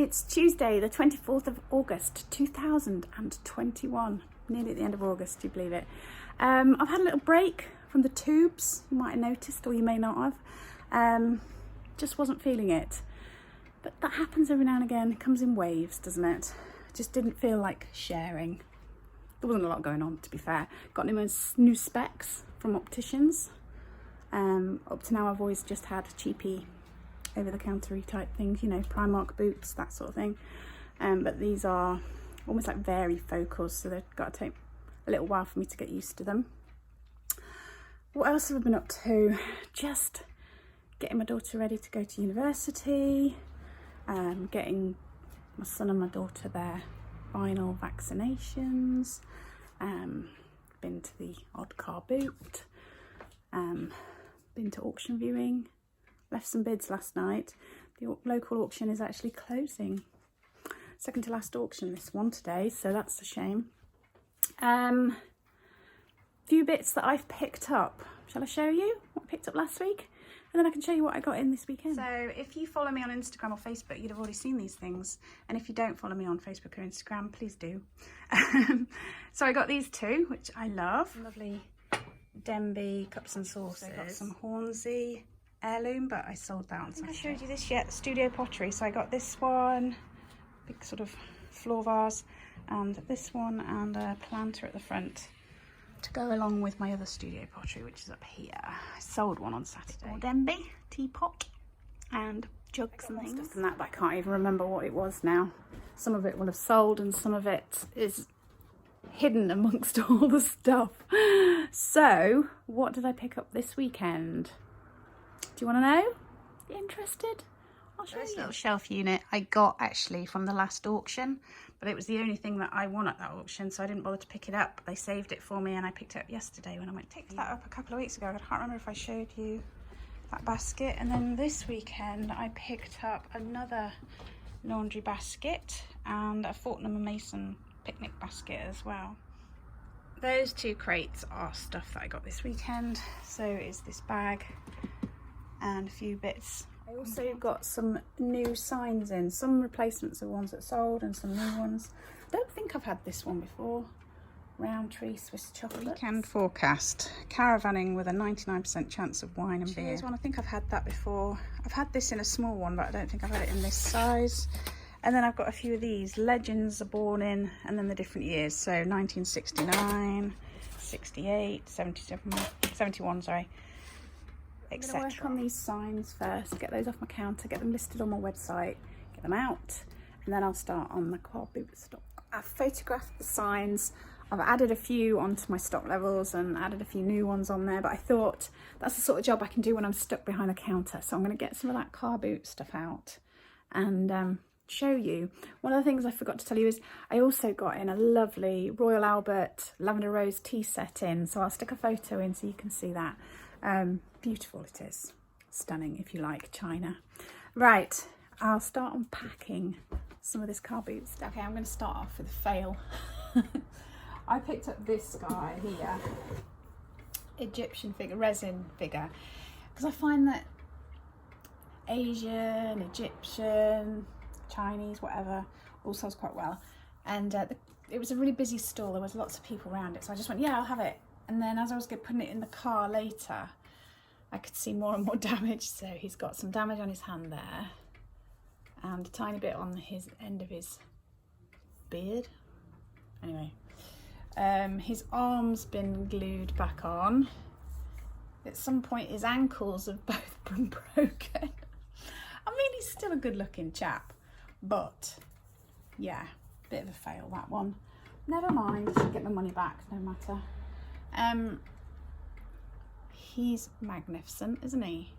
It's Tuesday, the 24th of August, 2021. Nearly at the end of August, do you believe it? I've had a little break from the tubes, you might have noticed, or you may not have. Just wasn't feeling it. But that happens every now and again. It comes in waves, doesn't it? Just didn't feel like sharing. There wasn't a lot going on, to be fair. Got new specs from opticians. Up to now, I've always just had cheapy over-the-counter type things, you know, Primark boots, that sort of thing. But these are almost like varifocals, so they've got to take a little while for me to get used to them. What else have I been up to? Just getting my daughter ready to go to university, getting my son and my daughter their final vaccinations, been to the odd car boot, been to auction viewing, left some bids last night. The local auction is actually closing. Second to last auction, this one today, so that's a shame. Few bits that I've picked up. Shall I show you what I picked up last week? And then I can show you what I got in this weekend. So if you follow me on Instagram or Facebook, you'd have already seen these things. And if you don't follow me on Facebook or Instagram, please do. So I got these two, which I love. Lovely Denby cups and saucers. I got some Hornsey heirloom, but I sold that on Saturday. I showed you this yet, Studio Pottery. So I got this one, big sort of floor vase, and this one, and a planter at the front to go along with my other Studio Pottery, which is up here. I sold one on Saturday. More Denby teapot and jugs and things. Stuff and that, but I can't even remember what it was now. Some of it will have sold and some of it is hidden amongst all the stuff. So what did I pick up this weekend? Do you want to know? Interested? I'll show you. This little shelf unit I got actually from the last auction, but it was the only thing that I won at that auction, so I didn't bother to pick it up. They saved it for me and I picked it up yesterday when I went to pick that up a couple of weeks ago. I can't remember if I showed you that basket. And then this weekend I picked up another laundry basket and a Fortnum & Mason picnic basket as well. Those two crates are stuff that I got this weekend. So is this bag and a few bits. I also got some new signs in, some replacements of ones that sold and some new ones. I don't think I've had this one before. Roundtree Swiss chocolate. Weekend forecast. Caravanning with a 99% chance of wine and beer. Here's one. I think I've had that before. I've had this in a small one, but I don't think I've had it in this size. And then I've got a few of these. Legends are born in, and then the different years. So 1969, 68, 77, 71, sorry. I'm going to work on these signs first, get those off my counter, get them listed on my website, get them out, and then I'll start on the car boot stock. I've photographed the signs, I've added a few onto my stock levels and added a few new ones on there, but I thought that's the sort of job I can do when I'm stuck behind the counter. So I'm going to get some of that car boot stuff out and show you. One of the things I forgot to tell you is I also got in a lovely Royal Albert Lavender Rose tea set in, so I'll stick a photo in so you can see that. Beautiful it is. Stunning, if you like China. Right, I'll start unpacking some of this car boot stuff. Okay, I'm going to start off with a fail. I picked up this guy here, Egyptian figure, resin figure, because I find that Asian, Egyptian, Chinese, whatever, all sells quite well. And it was a really busy stall. There was lots of people around it, so I just went, yeah, I'll have it. And then as I was putting it in the car later, I could see more and more damage. So he's got some damage on his hand there and a tiny bit on his end of his beard. Anyway, his arm's been glued back on. At some point his ankles have both been broken. I mean, he's still a good looking chap, but yeah, bit of a fail that one. Never mind, I should get my money back no matter. He's magnificent, isn't he?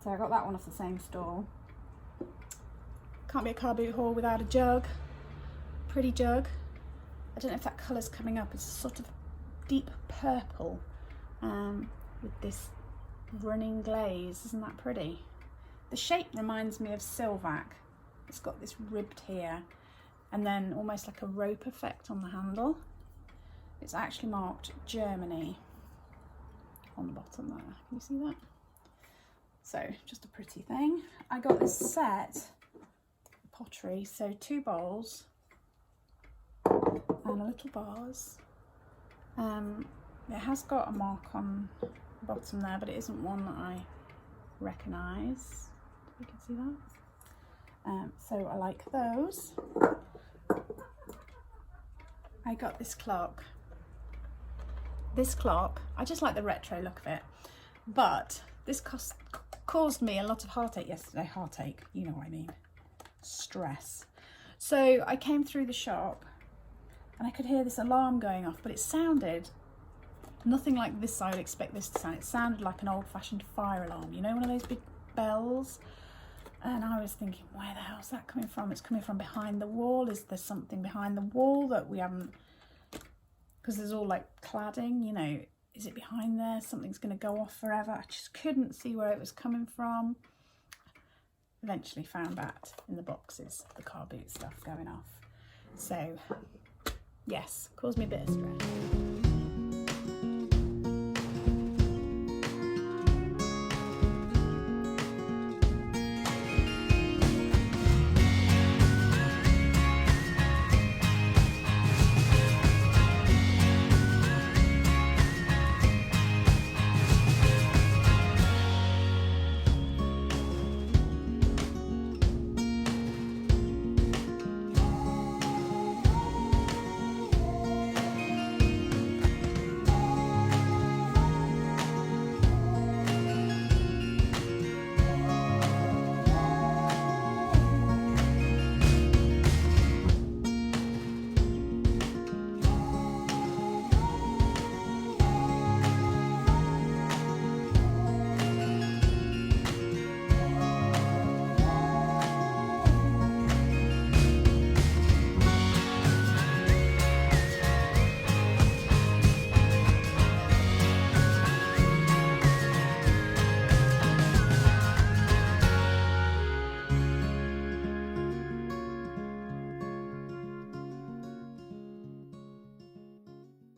So I got that one off the same stall. Can't be a car boot haul without a jug. Pretty jug. I don't know if that colour's coming up. It's a sort of deep purple with this running glaze. Isn't that pretty? The shape reminds me of Silvac. It's got this ribbed here and then almost like a rope effect on the handle. It's actually marked Germany on the bottom there. Can you see that? So just a pretty thing. I got this set pottery, so 2 bowls and a little vase. It has got a mark on the bottom there, but it isn't one that I recognise. You can see that. So I like those. I got this clock. This clock, I just like the retro look of it, but this caused me a lot of heartache yesterday. Heartache, you know what I mean. Stress. So I came through the shop and I could hear this alarm going off, but it sounded nothing like this I would expect this to sound. It sounded like an old-fashioned fire alarm, you know, one of those big bells. And I was thinking, where the hell's that coming from? It's coming from behind the wall. Is there something behind the wall that we haven't, because there's all like cladding, you know, is it behind there? Something's going to go off forever. I just couldn't see where it was coming from. Eventually found that in the boxes, the car boot stuff going off. So yes, caused me a bit of stress.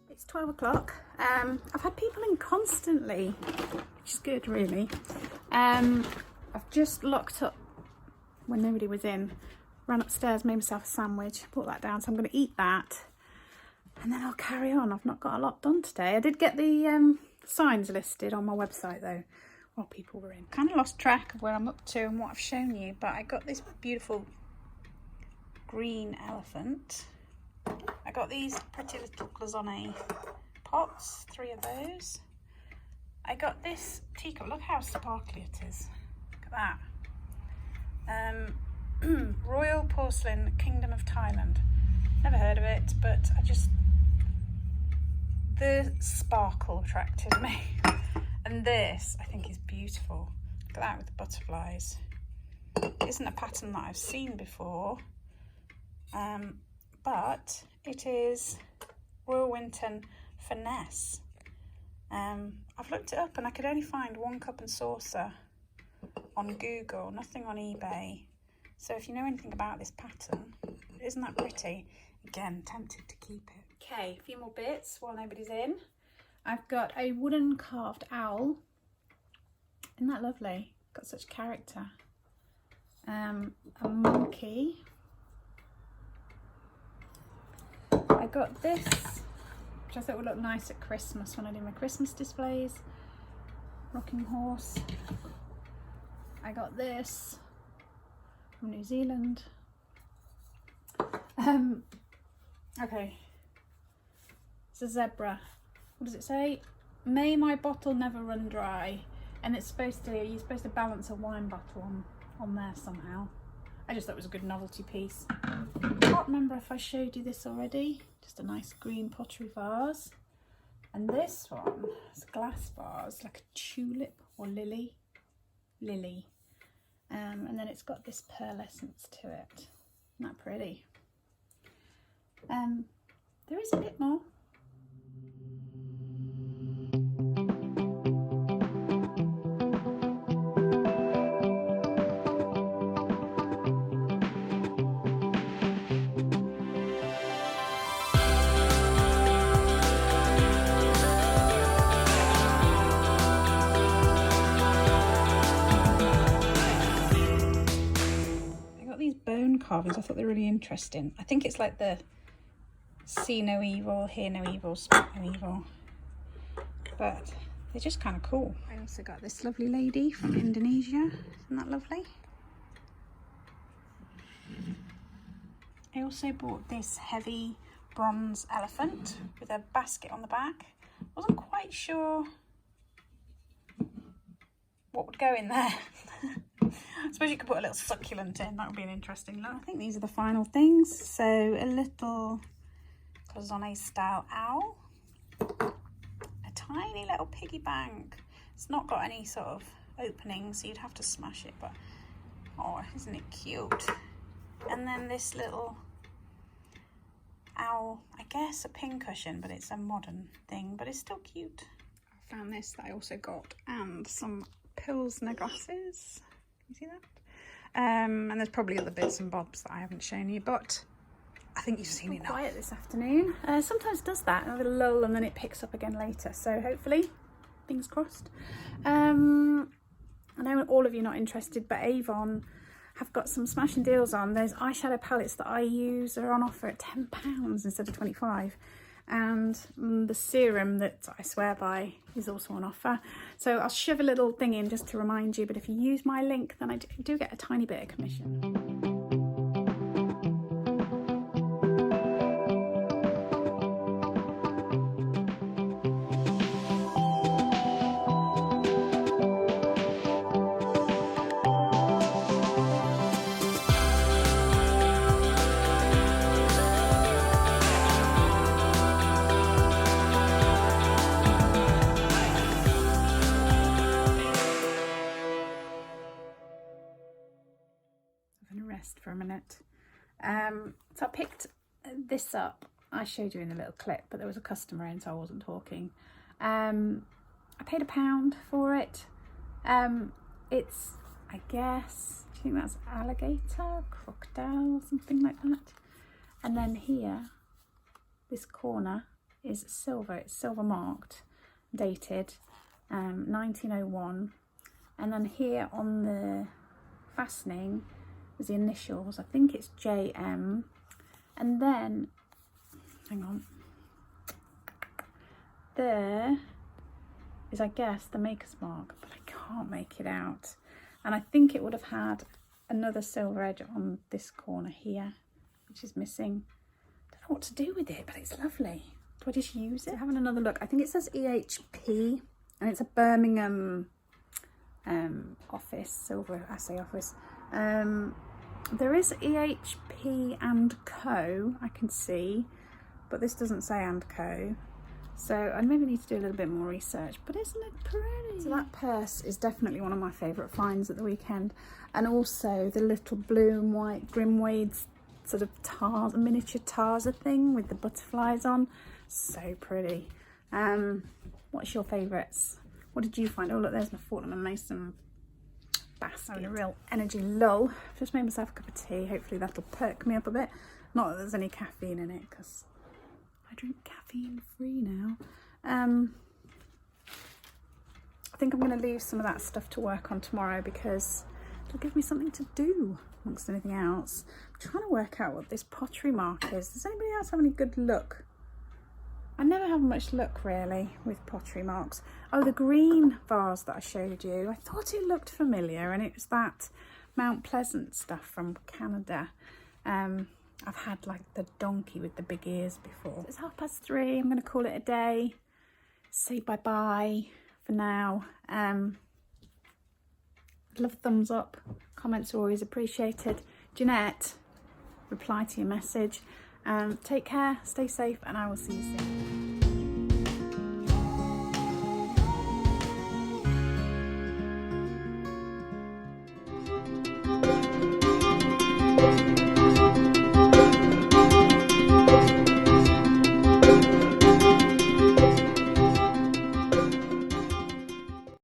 It's 12 o'clock. I've had people in constantly, which is good really. I've just locked up when nobody was in, ran upstairs, made myself a sandwich, brought that down, so I'm going to eat that and then I'll carry on. I've not got a lot done today. I did get the signs listed on my website though while people were in. Kind of lost track of where I'm up to and what I've shown you, but I got this beautiful green elephant. I got these pretty little glazonne pots, 3 of those. I got this teacup, look how sparkly it is. Look at that. Royal Porcelain, Kingdom of Thailand. Never heard of it, but the sparkle attracted me. And this, I think, is beautiful. Look at that with the butterflies. It isn't a pattern that I've seen before. But it is Royal Winton Finesse. I've looked it up and I could only find 1 cup and saucer on Google, nothing on eBay. So if you know anything about this pattern, isn't that pretty? Again, tempted to keep it. Okay, a few more bits while nobody's in. I've got a wooden carved owl. Isn't that lovely? Got such character. A monkey. I got this, which I thought would look nice at Christmas when I do my Christmas displays. Rocking horse. I got this from New Zealand. Okay. It's a zebra. What does it say? May my bottle never run dry. And it's supposed to, you're supposed to balance a wine bottle on there somehow. I just thought it was a good novelty piece. I can't remember if I showed you this already. Just a nice green pottery vase. And this one is a glass vase, like a tulip or lily. Lily. And then it's got this pearlescence to it. Isn't that pretty? There is a bit more. carvings. I thought they were really interesting. I think it's like the see no evil, hear no evil, speak no evil. But they're just kind of cool. I also got this lovely lady from Indonesia. Isn't that lovely? I also bought this heavy bronze elephant with a basket on the back. Wasn't quite sure what would go in there. I suppose you could put a little succulent in. That would be an interesting look. I think these are the final things. So a little cloisonne style owl. A tiny little piggy bank. It's not got any sort of opening, so you'd have to smash it, but oh, isn't it cute? And then this little owl, I guess a pincushion, but it's a modern thing, but it's still cute. I found this that I also got, and some Pilsner glasses. Can you see that? And there's probably other bits and bobs that I haven't shown you, but I think you've seen enough. Quiet this afternoon. Sometimes it does that, another lull, and then it picks up again later. So hopefully, fingers crossed. I know all of you are not interested, but Avon have got some smashing deals on. Those eyeshadow palettes that I use are on offer at £10 instead of 25, and the serum that I swear by is also on offer. So I'll shove a little thing in just to remind you, but if you use my link, then I do get a tiny bit of commission. For a minute. So I picked this up. I showed you in the little clip, but there was a customer in, so I wasn't talking. I paid £1 for it. It's, I guess, do you think that's alligator, crocodile, something like that? And then here, this corner is silver. It's silver marked, dated 1901. And then here on the fastening is the initials. I think it's JM. And then, hang on, there is, I guess, the maker's mark, but I can't make it out. And I think it would have had another silver edge on this corner here, which is missing. Don't know what to do with it, but it's lovely. Do I just use it? So having another look, I think it says EHP, and it's a Birmingham office, silver assay office. There is EHP and Co, I can see, but this doesn't say and Co. So I maybe need to do a little bit more research, but isn't it pretty? So that purse is definitely one of my favourite finds at the weekend. And also the little blue and white Grimwade's sort of Tarza, miniature Tarza thing with the butterflies on. So pretty. What's your favourites? What did you find? Oh look, there's my Fortnum & Mason basket. Having a real energy lull. I've just made myself a cup of tea. Hopefully that'll perk me up a bit. Not that there's any caffeine in it, because I drink caffeine free now. I think I'm going to leave some of that stuff to work on tomorrow, because it'll give me something to do amongst anything else. I'm trying to work out what this pottery mark is. Does anybody else have any good luck? I never have much luck really with pottery marks. Oh, the green vase that I showed you, I thought it looked familiar, and it was that Mount Pleasant stuff from Canada. I've had like the donkey with the big ears before. So it's 3:30, I'm going to call it a day. Say bye-bye for now. Love thumbs up, comments are always appreciated. Jeanette, reply to your message. Take care, stay safe, and I will see you soon.